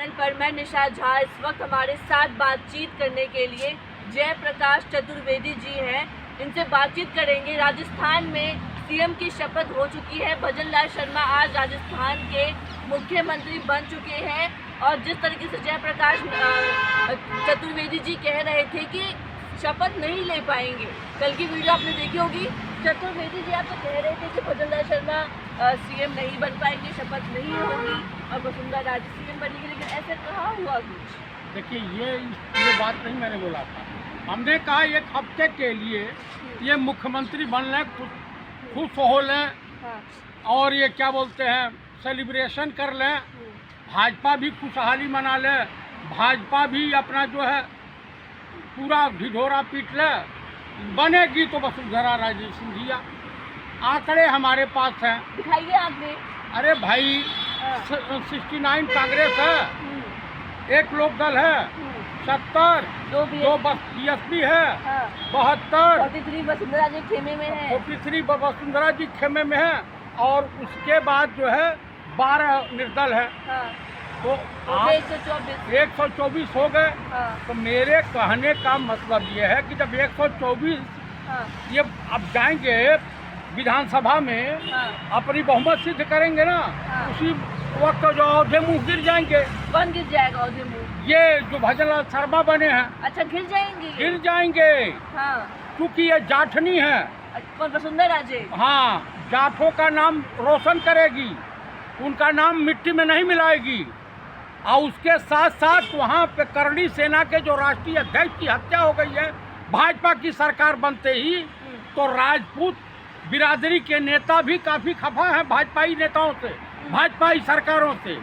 Channel पर मैं निशा झा। इस वक्त हमारे साथ बातचीत करने के लिए जयप्रकाश चतुर्वेदी जी हैं। इनसे बातचीत करेंगे। राजस्थान में सीएम की शपथ हो चुकी है। भजन लाल शर्मा आज राजस्थान के मुख्यमंत्री बन चुके हैं और जिस तरीके से जयप्रकाश चतुर्वेदी जी कह रहे थे कि शपथ नहीं ले पाएंगे, कल की वीडियो आपने देखी होगी। चतुर्वेदी जी आप तो कह रहे थे कि भजन लाल शर्मा सीएम नहीं बन पाएंगे, शपथ नहीं होगी और वसुंधरा राजे सीएम बनेगी, लेकिन ऐसे कहाँ हुआ कुछ? देखिए ये बात नहीं मैंने बोला था। हमने कहा एक हफ्ते के लिए ये मुख्यमंत्री बन लें, खुश हो लें, हाँ। और ये क्या बोलते हैं सेलिब्रेशन कर लें, भाजपा भी खुशहाली मना ले, भाजपा भी अपना जो है पूरा ढिढोरा पीट ले, बनेगी तो वसुंधरा राजे सिंधिया। आंकड़े हमारे पास हैं, दिखाइए आपने। अरे भाई 69 कांग्रेस है, एक लोक दल है, 70 दो बीएसपी है, 72 43 वसुंधरा जी खेमे में है, 43 वसुंधरा जी खेमे में है, और उसके बाद जो है 12 निर्दल है। तो 124 हो गए। तो मेरे कहने का मतलब ये है कि जब 124 ये अब जाएंगे विधानसभा में, अपनी बहुमत सिद्ध करेंगे ना, उसी वक्त जो अयोध्या मुँह गिर जाएंगे। कौन गिर जाएगा अयोध्या मुँह? ये जो भजन लाल शर्मा बने हैं। अच्छा, गिर जाएंगे? गिर जाएंगे, क्योंकि ये जाठनी है। कौन? वसुंधरा राजे? हाँ, जाठों का नाम रोशन करेगी, उनका नाम मिट्टी में नहीं मिलाएगी। और उसके साथ साथ वहाँ पे करणी सेना के जो राष्ट्रीय अध्यक्ष की हत्या हो गई है भाजपा की सरकार बनते ही, तो राजपूत बिरादरी के नेता भी काफ़ी खफा हैं भाजपाई नेताओं से, भाजपाई सरकारों से,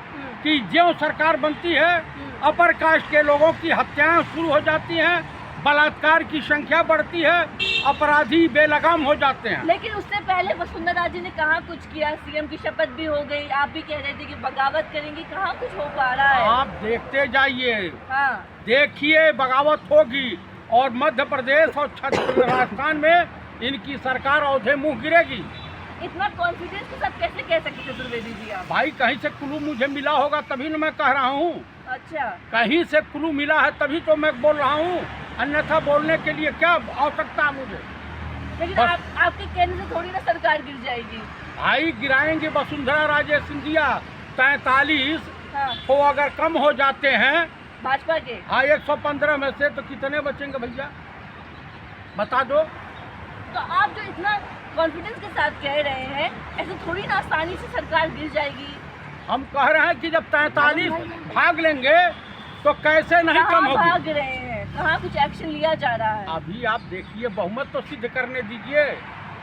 कि जो सरकार बनती है अपर कास्ट के लोगों की हत्याएं शुरू हो जाती हैं, बलात्कार की संख्या बढ़ती है, अपराधी बेलगाम हो जाते हैं। लेकिन उससे पहले वसुंधरा जी ने कहाँ कुछ किया? सीएम की शपथ भी हो गई, आप भी कह रहे थे कि बगावत करेंगी, कहाँ कुछ हो पा रहा है? आप देखते जाइए। हाँ। देखिए बगावत होगी, और मध्य प्रदेश और छत्तीसगढ़ राजस्थान में इनकी सरकार औधे मुंह गिरेगी। इतना कॉन्फिडेंस के साथ कैसे कह सकते चतुर्वेदी जी आप? भाई कहीं से क्लू मुझे मिला होगा तभी ना मैं कह रहा हूँ। अच्छा, कहीं से क्लू मिला है तभी तो मैं बोल रहा हूँ, अन्यथा बोलने के लिए क्या आवश्यकता है मुझे? लेकिन आपके कहने से थोड़ी ना सरकार गिर जाएगी। भाई गिराएंगे वसुंधरा राजे सिंधिया। 43 तो अगर कम हो जाते हैं भाजपा के, हाँ 115 में से, तो कितने बचेंगे भैया बता दो? तो आप जो इतना कॉन्फिडेंस के साथ कह रहे हैं, ऐसे थोड़ी ना आसानी से सरकार गिर जाएगी। हम कह रहे हैं कि जब 43 भाग लेंगे तो कैसे नहीं कम होगी? भाग रहे हैं, कहाँ कुछ एक्शन लिया जा रहा है? अभी आप देखिए, बहुमत तो सिद्ध करने दीजिए।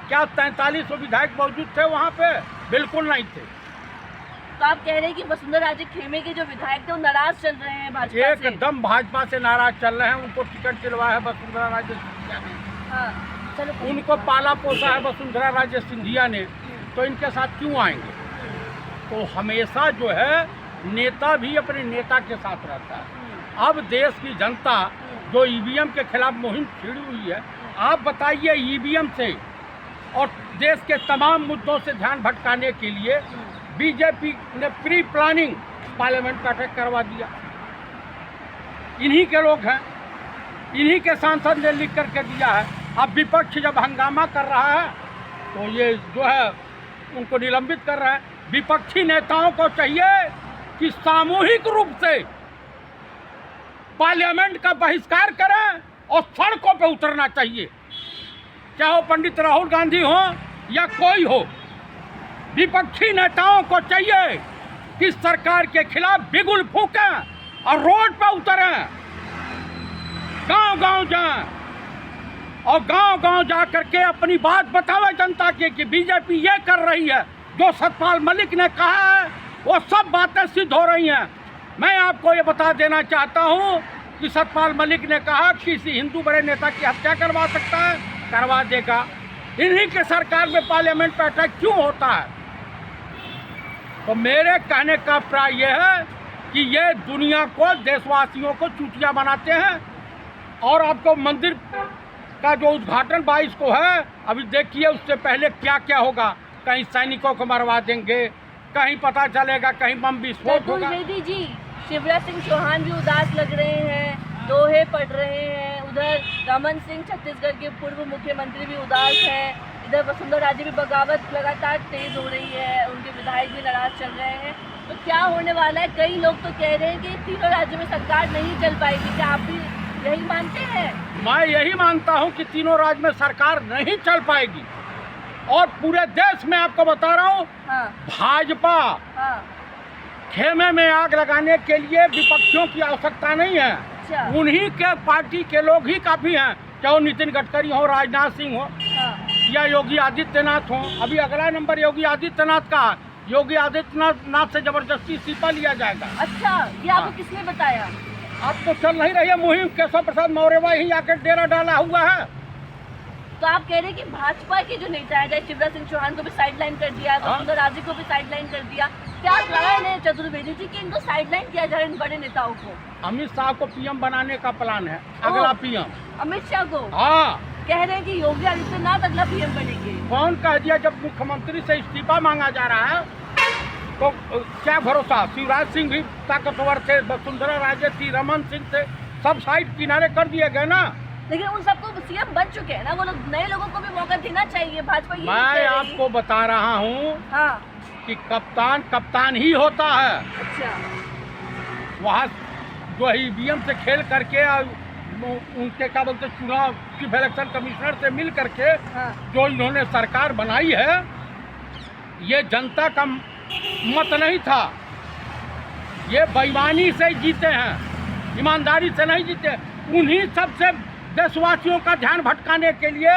क्या 43 विधायक मौजूद थे वहाँ पे? बिल्कुल नहीं थे। तो आप कह रहे हैं कि वसुंधरा राजे खेमे के जो विधायक थे वो नाराज चल रहे हैं भाजपा से? एकदम भाजपा से नाराज चल रहे हैं। उनको टिकट दिलवाया है वसुंधरा राजे सिंधिया ने। चलो, उनको पाला पोसा है वसुंधरा राजे सिंधिया ने, तो इनके साथ क्यों आएंगे? तो हमेशा जो है नेता भी अपने नेता के साथ रहता है। अब देश की जनता जो ईवीएम के खिलाफ मुहिम छिड़ी हुई है, आप बताइए ईवीएम से और देश के तमाम मुद्दों से ध्यान भटकाने के लिए बीजेपी ने प्री प्लानिंग पार्लियामेंट का अटैक करवा दिया। इन्हीं के लोग हैं, इन्हीं के सांसद ने लिख करके दिया है। अब विपक्ष जब हंगामा कर रहा है तो ये जो है उनको निलंबित कर रहा है। विपक्षी नेताओं को चाहिए कि सामूहिक रूप से पार्लियामेंट का बहिष्कार करें और सड़कों पर उतरना चाहिए, चाहे वो पंडित राहुल गांधी हो या कोई हो। विपक्षी नेताओं को चाहिए कि सरकार के खिलाफ बिगुल फूकें और रोड पर उतरें, गांव-गांव जाएं और गांव-गांव जा करके अपनी बात बतावे जनता के कि बीजेपी ये कर रही है। जो सतपाल मलिक ने कहा है वो सब बातें सिद्ध हो रही हैं। मैं आपको ये बता देना चाहता हूँ कि सतपाल मलिक ने कहा कि किसी हिंदू बड़े नेता की हत्या करवा सकता है, करवा देगा। इन्हीं के सरकार में पार्लियामेंट पर अटैक क्यों होता है? तो मेरे कहने का प्राय यह है कि ये दुनिया को, देशवासियों को चूतिया बनाते हैं। और आपको मंदिर का जो उद्घाटन 22 को है, अभी देखिए उससे पहले क्या क्या होगा। कहीं सैनिकों को मरवा देंगे, कहीं पता चलेगा कहीं बम विस्फोट होगा। चतुर्वेदी जी, शिवराज सिंह चौहान भी उदास लग रहे हैं, दोहे पड़ रहे हैं। उधर रमन सिंह छत्तीसगढ़ के पूर्व मुख्यमंत्री भी उदास हैं। इधर वसुंधरा राजे भी बगावत लगातार तेज हो रही है, उनके विधायक भी नाराज चल रहे हैं। तो क्या होने वाला है? कई लोग तो कह रहे हैं कि तीनों राज्यों में सरकार नहीं चल पाएगी। क्या आप भी यही मानते हैं? मैं यही मानता हूं कि तीनों राज्य में सरकार नहीं चल पाएगी। और पूरे देश में आपको बता रहा हूं, हाँ, भाजपा हाँ, खेमे में आग लगाने के लिए विपक्षियों की आवश्यकता नहीं है। अच्छा, उन्हीं के पार्टी के लोग ही काफी हैं, चाहे वो नितिन गडकरी हो, राजनाथ सिंह हो हाँ, या योगी आदित्यनाथ हो। अभी अगला नंबर योगी आदित्यनाथ का है। योगी आदित्यनाथ से जबरदस्ती इस्तीफा लिया जाएगा। अच्छा, ये आपको हाँ। किसने बताया? अब तो चल नहीं रही है मुहिम, केशव प्रसाद मौर्य ही आकर डेरा डाला हुआ है। तो आप कह रहे हैं कि भाजपा के जो नेता है, जैसे शिवराज सिंह चौहान को भी साइडलाइन कर दिया, हाँ। वसुंधरा राजे को भी साइडलाइन कर दिया, क्या प्लान है चतुर्वेदी जी कि इनको साइडलाइन किया जाए, इन बड़े नेताओं को? अमित शाह को पीएम बनाने का प्लान है, अगला पीएम। अमित शाह को हाँ, कह रहे हैं कि योगी आदित्यनाथ अगला पीएम बनेंगे। कौन कह दिया? जब मुख्यमंत्री से इस्तीफा मांगा जा रहा है तो क्या भरोसा? शिवराज सिंह भी ताकतवर थे, वसुंधरा राजे थी, रमन सिंह थे, सब साइड किनारे कर दिए गए ना। लेकिन उन सबको सीएम बन चुके हैं ना, वो लोग नए लोगों को भी मौका देना चाहिए। भाजपा ये मैं आपको बता रहा हूँ हाँ, कि कप्तान कप्तान ही होता है। अच्छा, वहाँ जो ईवीएम से खेल करके और उनके क्या बोलते चुनाव चीफ इलेक्शन कमिश्नर से मिल करके हाँ, जो इन्होंने सरकार बनाई है, ये जनता का मत नहीं था। ये बेईमानी से जीते हैं, ईमानदारी से नहीं जीते। उन्हीं सबसे देशवासियों का ध्यान भटकाने के लिए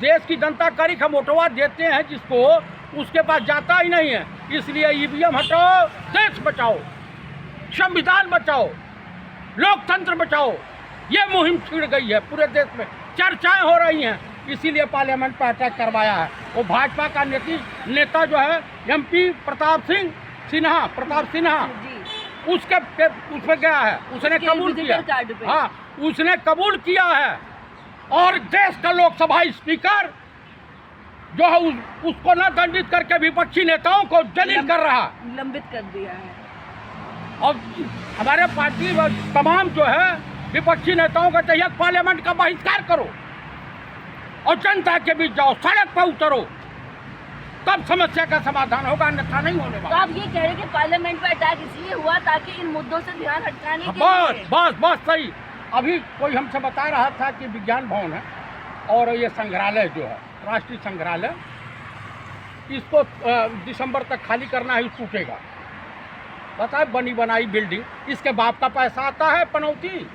देश की जनता कड़ी का मोटवा देते हैं, जिसको उसके पास जाता ही नहीं है। इसलिए ईवीएम हटाओ, देश बचाओ, संविधान बचाओ, लोकतंत्र बचाओ, ये मुहिम छिड़ गई है पूरे देश में, चर्चाएं हो रही हैं। इसीलिए पार्लियामेंट पर अटैक करवाया है। वो भाजपा का नेता जो है एमपी प्रताप सिन्हा जी, उसमें गया है, उसने कबूल किया। विजिटर कार्ड पे। हाँ, उसने कबूल किया है। और देश का लोकसभा स्पीकर जो है उसको न दंडित करके विपक्षी नेताओं को जलील कर रहा, निलंबित कर दिया है। और हमारे पार्टी तमाम जो है विपक्षी नेताओं का चाहिए पार्लियामेंट का बहिष्कार करो और जनता के बीच जाओ, सड़क पर उतरो, तब समस्या का समाधान होगा, अन्यथा नहीं होने तो वाला। आप ये कह रहे हैं कि पार्लियामेंट पर अटैक इसलिए हुआ ताकि इन मुद्दों से ध्यान हटकाने के बस लिए? बस सही। अभी कोई हमसे बता रहा था कि विज्ञान भवन है और ये संग्रहालय जो है राष्ट्रीय संग्रहालय, इसको दिसंबर तक खाली करना ही टूटेगा। पता है, बनी बनाई बिल्डिंग, इसके बाप का पैसा आता है पनौती।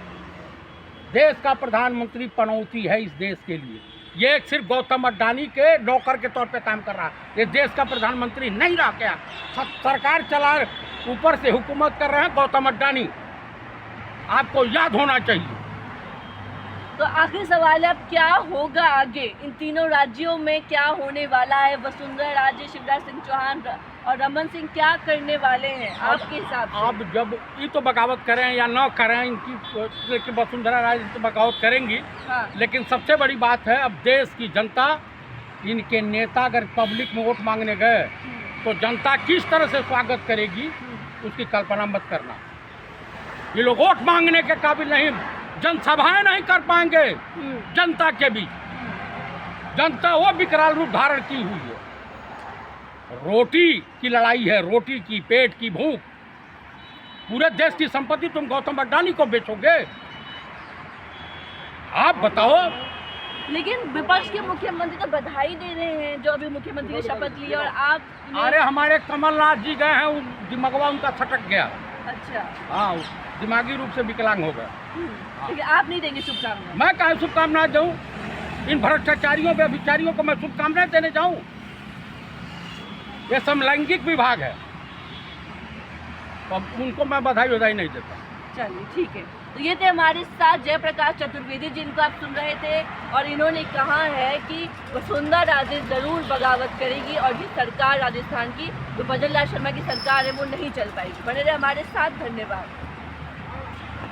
देश का प्रधानमंत्री पनौती है इस देश के लिए। ये सिर्फ गौतम अड्डानी के नौकर के तौर पे काम कर रहा है, ये देश का प्रधानमंत्री नहीं रहा। क्या सरकार चला, ऊपर से हुकूमत कर रहे हैं गौतम अड्डानी, आपको याद होना चाहिए। तो आखिरी सवाल है, अब क्या होगा आगे? इन तीनों राज्यों में क्या होने वाला है? वसुंधरा राजे, शिवराज सिंह चौहान और रमन सिंह क्या करने वाले हैं आपके हिसाब से? अब जब ये तो बगावत करें या न करें, इनकी वसुंधरा राजे तो बगावत करेंगी। हाँ, लेकिन सबसे बड़ी बात है, अब देश की जनता, इनके नेता अगर पब्लिक में वोट मांगने गए तो जनता किस तरह से स्वागत करेगी उसकी कल्पना मत करना। ये लोग वोट मांगने के काबिल नहीं, जनसभाएं नहीं कर पाएंगे जनता के बीच। जनता वो विकराल रूप धारण की हुई है, रोटी की लड़ाई है, रोटी की, पेट की भूख। पूरे देश की संपत्ति तुम गौतम अड्डानी को बेचोगे? आप बताओ। लेकिन विपक्ष के मुख्यमंत्री तो बधाई दे रहे हैं जो अभी मुख्यमंत्री की शपथ ली, और आप अरे हमारे कमलनाथ जी गए हैं, दिमागवा उनका छटक गया। अच्छा, हाँ, दिमागी रूप से विकलांग हो गए। लेकिन आप नहीं देंगे शुभकामनाएं? मैं कहा शुभकामनाएं दूं? इन भ्रष्टाचारियों व्यभिचारियों को मैं शुभकामनाएं देने जाऊं? ये समलैंगिक विभाग है, तो उनको मैं बधाई नहीं देता। चलिए ठीक है। तो ये थे हमारे साथ जयप्रकाश चतुर्वेदी, जिनको आप सुन रहे थे, और इन्होंने कहा है कि वसुंधरा राजे जरूर बगावत करेगी और ये सरकार राजस्थान की जो भजन लाल शर्मा की सरकार है वो नहीं चल पाएगी। बने रहे हमारे साथ, धन्यवाद।